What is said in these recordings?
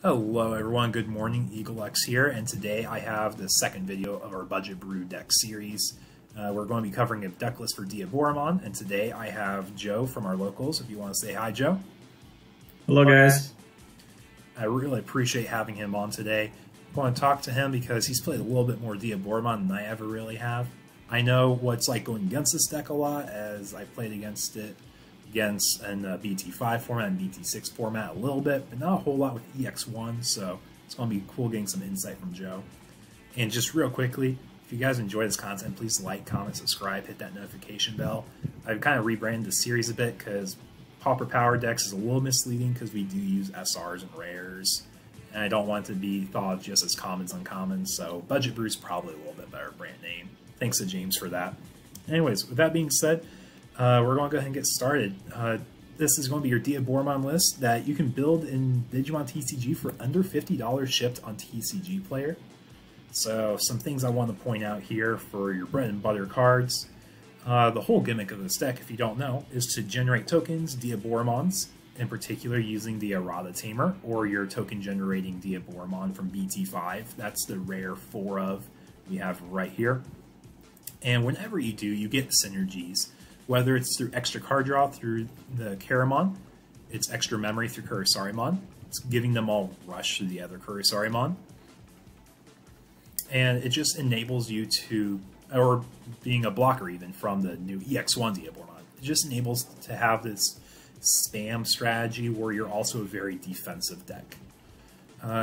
Hello everyone, good morning, EagleX here, and today I have the second video of our Budget Brew deck series. We're going to be covering a deck list for Diaboromon, and today I have Joe from our locals, if you want to say hi, Joe. Hello guys. I really appreciate having him on today. I want to talk to him because he's played a little bit more Diaboromon than I ever really have. I know what it's like going against this deck a lot, as I played against it in the BT5 format and BT6 format a little bit, but not a whole lot with EX1, so it's going to be cool getting some insight from Joe. And just real quickly, if you guys enjoy this content, please like, comment, subscribe, hit that notification bell. I've kind of rebranded the series a bit because Pauper Power Decks is a little misleading because we do use SRs and rares, and I don't want it to be thought of just as commons, uncommons, so Budget Brew is probably a little bit better brand name. Thanks to James for that. Anyways, with that being said, we're going to go ahead and get started. This is going to be your Diaboromon list that you can build in Digimon TCG for under $50 shipped on TCG Player. So some things I want to point out here for your bread and butter cards. The whole gimmick of this deck, if you don't know, is to generate tokens, Diaboromons, in particular using the Errata Tamer, or your token generating Diaboromon from BT5. That's the rare 4 of we have right here. And whenever you do, you get synergies. Whether it's through extra card draw through the Caramon, it's extra memory through Kurisarimon, it's giving them all rush through the other Kurisarimon, and it just enables you to, or being a blocker even from the new EX1 Diaboromon, it just enables to have this spam strategy where you're also a very defensive deck.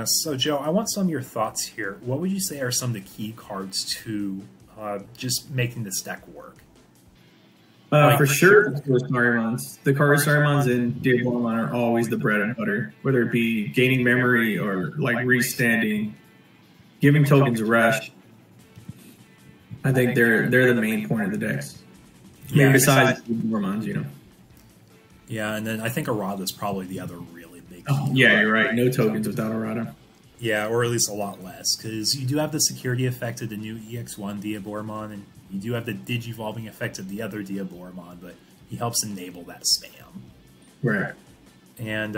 So Joe, I want some of your thoughts here. What would you say are some of the key cards to just making this deck work? For sure, the Kurisarimons in Diaboromon are always the bread and butter, whether it be gaining memory or like restanding, giving tokens a rush. I think they're the main point of the decks. Yeah, besides Diaboromons, you know. Yeah, and then I think Errata is probably the other really big. Yeah, you're right. No tokens without Errata. Yeah, or at least a lot less, because you do have the security effect of the new EX1 Diaboromon, and you do have the Digivolving effect of the other Diaboromon, but he helps enable that spam. Right. And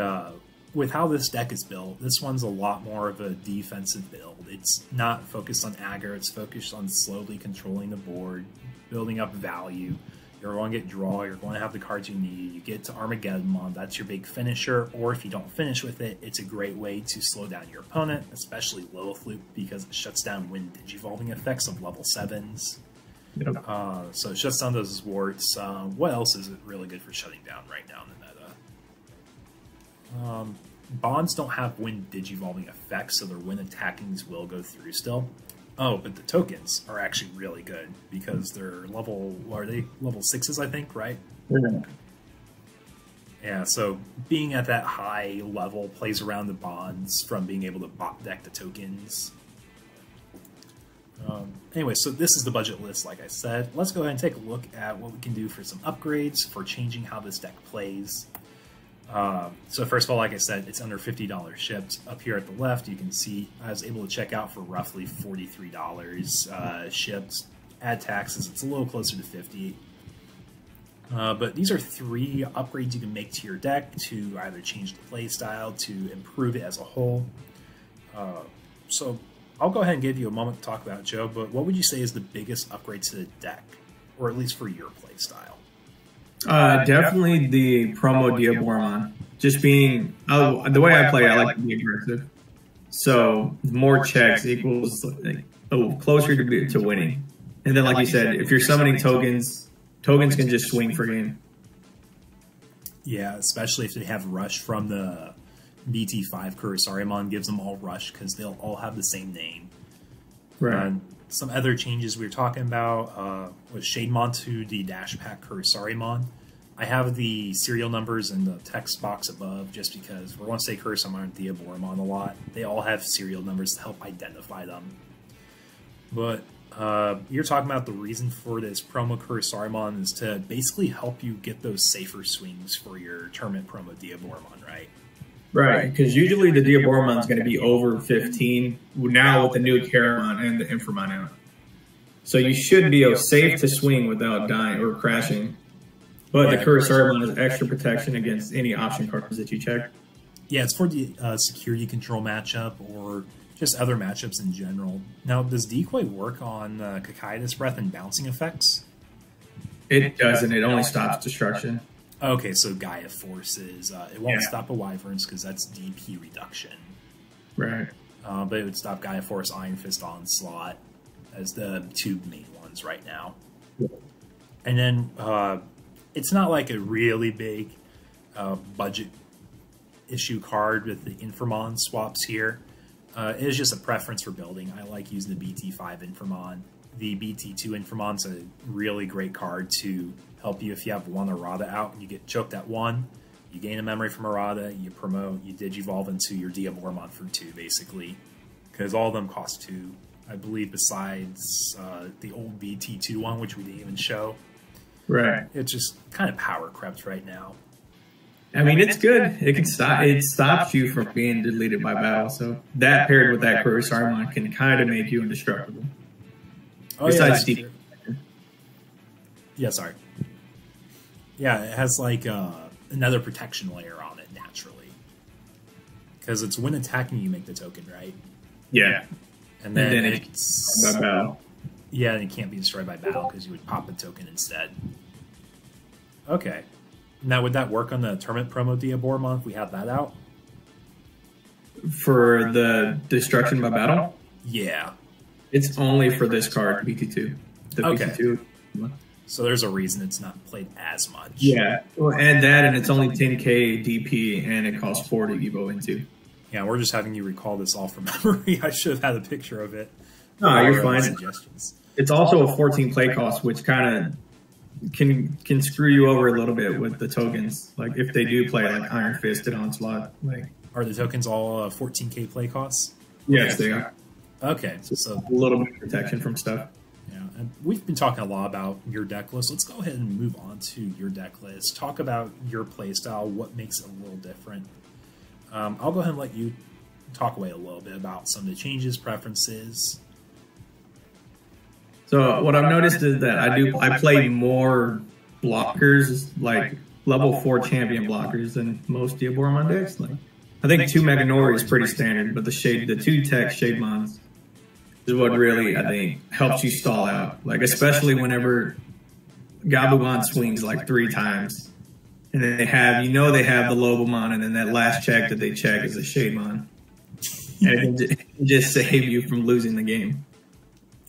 with how this deck is built, this one's a lot more of a defensive build. It's not focused on aggro, it's focused on slowly controlling the board, building up value. You're going to get draw, you're going to have the cards you need, you get to Armageddon, that's your big finisher, or if you don't finish with it, it's a great way to slow down your opponent, especially Lilith Loop, because it shuts down wind Digivolving effects of level 7s. Yep. So it shuts down those warts. What else is it really good for shutting down right now in the meta? Bonds don't have wind Digivolving effects, so their wind attackings will go through still. Oh, but the tokens are actually really good because they're level, what are they? Level 6s, I think, right? Yeah, so being at that high level plays around the bonds from being able to bot deck the tokens. Anyway, so this is the budget list, like I said. Let's go ahead and take a look at what we can do for some upgrades for changing how this deck plays. So first of all, like I said, it's under $50 shipped. Up here at the left, you can see I was able to check out for roughly $43 shipped. Add taxes, it's a little closer to $50. But these are 3 upgrades you can make to your deck to either change the play style, to improve it as a whole. So I'll go ahead and give you a moment to talk about it, Joe, but what would you say is the biggest upgrade to the deck, or at least for your play style? Definitely the promo Diaboromon. Just being, the way I play, I like to be aggressive. So more checks equals closer to winning. And then, like you said, if you're summoning tokens, tokens can just swing for game. Yeah, especially if they have rush from the BT5 Kurisarimon, gives them all rush because they'll all have the same name. Right. Some other changes we were talking about was Shademon to the Dash Pack Kurisarimon. I have the serial numbers in the text box above just because we're going to say Kurisarimon and Diaboromon a lot. They all have serial numbers to help identify them. But you're talking about the reason for this promo Kurisarimon is to basically help you get those safer swings for your tournament promo Diaboromon, right? Right, because usually the Diaboromon is going to be over 15 now with the new Caramon and the Inframon out. So you should be safe to swing without dying or crashing. But the Kurisarimon has extra protection against any option cards that you check. Yeah, it's for the security control matchup or just other matchups in general. Now, does Decoy work on Cocytus Breath and bouncing effects? It doesn't. It only stops destruction. Okay, so Gaia Forces. It won't stop a Wyverns because that's DP reduction. Right. But it would stop Gaia Force, Iron Fist, Onslaught as the two main ones right now. Yeah. And then it's not like a really big budget issue card with the Inframon swaps here. It is just a preference for building. I like using the BT5 Inframon. The BT2 Inframon's a really great card to help you if you have one Errata out and you get choked at one. You gain a memory from Errata, you promote, you Digivolve into your Diaboromon for 2, basically. Because all of them cost 2, I believe, besides the old BT2 one, which we didn't even show. Right. It's just kind of power crept right now. I mean, it's good. It can stop. It stops you from being deleted by battle. So that paired with that Courier Saruman can kind of make you indestructible. Oh, besides yeah, sorry. Yeah, it has like another protection layer on it naturally. Because it's when attacking you make the token, right? Yeah. And then it's by battle. Yeah, and it can't be destroyed by battle because you would pop a token instead. Okay. Now, would that work on the tournament promo Diaboromon if we had that out? For the destruction by battle? Yeah. It's only for this card, BT2. The BT2. So there's a reason it's not played as much. Yeah. Well, and that, and it's only 10k DP, and it costs 4 to Evo into. Yeah, we're just having you recall this all from memory. I should have had a picture of it. No, you're fine. Suggestions. It's also a 14 play cost, which kind of can screw you over a little bit with the tokens. Like if they do play like Iron Fist and Onslaught. Like, are the tokens all 14k play costs? Yes, they are. Okay, so a little bit of protection from stuff. Yeah, and we've been talking a lot about your deck list. Let's go ahead and move on to your deck list. Talk about your playstyle, what makes it a little different. I'll go ahead and let you talk away a little bit about some of the changes, preferences. So what I've noticed is that I play more blockers, like level 4 champion blockers, than most Diaboromon decks. Like I think 2 Magnori is pretty standard, but the 2 tech Shademons is what really I think helps you stall out. Like especially whenever Gabugon swings like 3 times, and then they have they have the Lobomon, and then that last check that they check is a Shademon, and it can just save you from losing the game.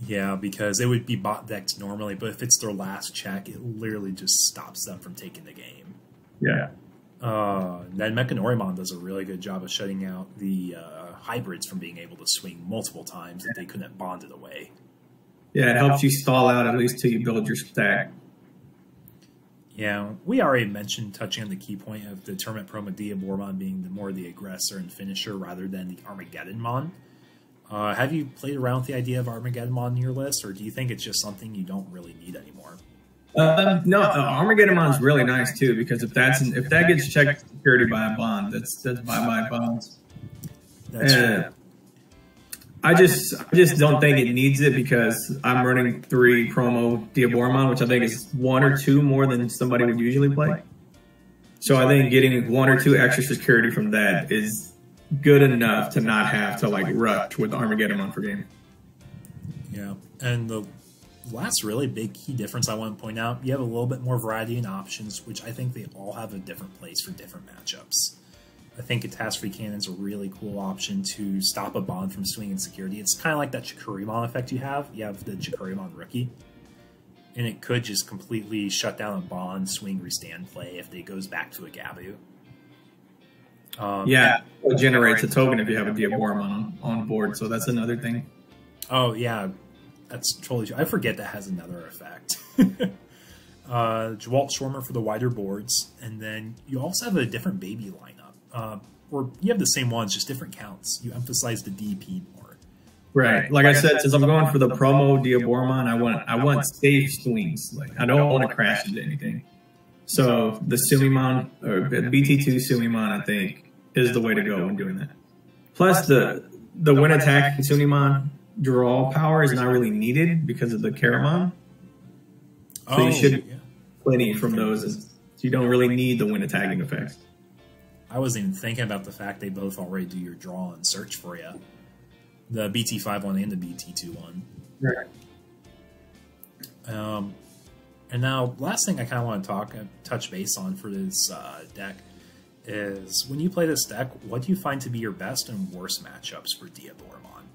Yeah, because it would be bot decked normally, but if it's their last check, it literally just stops them from taking the game. Yeah. Then Mechanorimon does a really good job of shutting out the hybrids from being able to swing multiple times that they couldn't have bonded away. Yeah, it helps you stall out at least till you build your stack. Yeah, we already mentioned touching on the key point of the tournament promo Diaboromon being more the aggressor and finisher rather than the Armageddonmon. Have you played around with the idea of Armageddonmon in your list, or do you think it's just something you don't really need anymore? No, Armageddonmon's really nice too, because if that gets checked security by a bond, that's bye bonds. That's true. I just don't think it needs it because I'm running 3 promo Diaboromon, which I think is 1 or 2 more than somebody would usually play. So I think getting 1 or 2 extra security from that is good enough to not have to like rush with Armageddonmon for game. Yeah, and the last really big key difference I want to point out, you have a little bit more variety in options, which I think they all have a different place for different matchups. I think Catastrophe Cannon's a really cool option to stop a bond from swinging security. It's kind of like that Chikurimon effect you have. You have the Chikurimon Rookie, and it could just completely shut down a bond, swing, restand play if it goes back to a Gabu. Yeah, it generates a token if you have a Diaboromon on board, so that's another thing. Oh, yeah, that's totally true. I forget that has another effect. Jawalt Swarmer for the wider boards, and then you also have a different baby lineup. Or you have the same ones, just different counts. You emphasize the DP more. Right. Like I said, since I'm going for the promo Diaboromon, I want safe swings. Like I don't want to crash into anything. So the Sumimon, or BT2 Sumimon, I think, is the way to go when doing that. Plus, the when attacking Sumimon draw power is not really needed because of the Karamon. So you should plenty from those. So you don't really need the when attacking effects. I wasn't even thinking about the fact they both already do your draw and search for you. The BT5 one and the BT2 one. Right. And now, last thing I kind of want to touch base on for this deck is when you play this deck, what do you find to be your best and worst matchups for Diaboromon?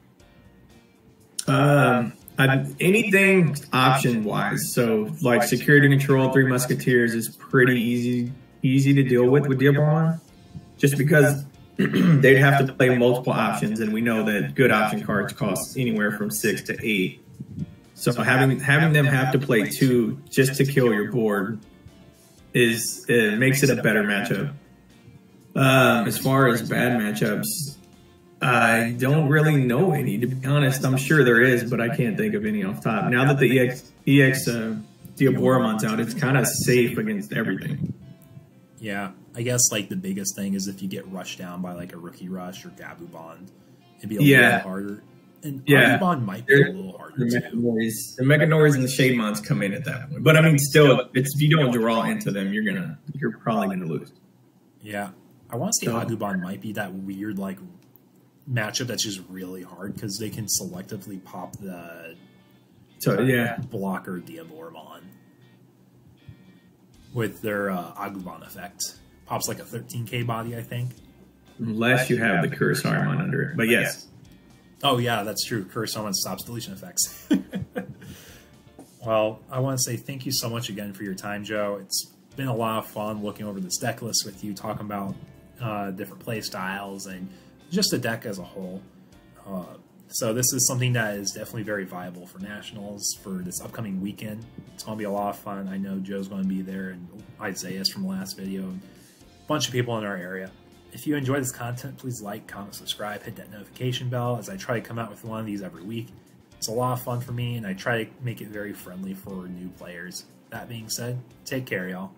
Anything option wise. So like security control, 3 musketeers is pretty easy to deal with Diaboromon, just because they'd have to play multiple options, and we know that good option cards cost anywhere from 6 to 8. So having them have to play 2 just to kill your board makes it a better matchup. As far as bad matchups, I don't really know any, to be honest. I'm sure there is, but I can't think of any off top. Now that the EX Diaboromon's out, it's kind of safe against everything. Yeah, I guess like the biggest thing is if you get rushed down by like a Rookie Rush or Gabu Bond, it'd be a little harder. And Gabu Bond might be a little harder too. The Mechanors and the Shademons come in at that point. But I mean, still, if you don't draw into them, you're probably gonna lose. Yeah, I want to say Agumon might be that weird like matchup that's just really hard because they can selectively pop the blocker Diaboromon with their Agumon effect. Pops like a 13k body, I think. Unless you have the Curse Saruman under it, but yes. Oh yeah, that's true. Curse Saruman stops deletion effects. Well, I want to say thank you so much again for your time, Joe. It's been a lot of fun looking over this deck list with you, talking about different play styles and just the deck as a whole. So this is something that is definitely very viable for Nationals for this upcoming weekend. It's going to be a lot of fun. I know Joe's going to be there, and Isaiah's from the last video, and a bunch of people in our area. If you enjoy this content, please like, comment, subscribe, hit that notification bell as I try to come out with one of these every week. It's a lot of fun for me, and I try to make it very friendly for new players. That being said, take care, y'all.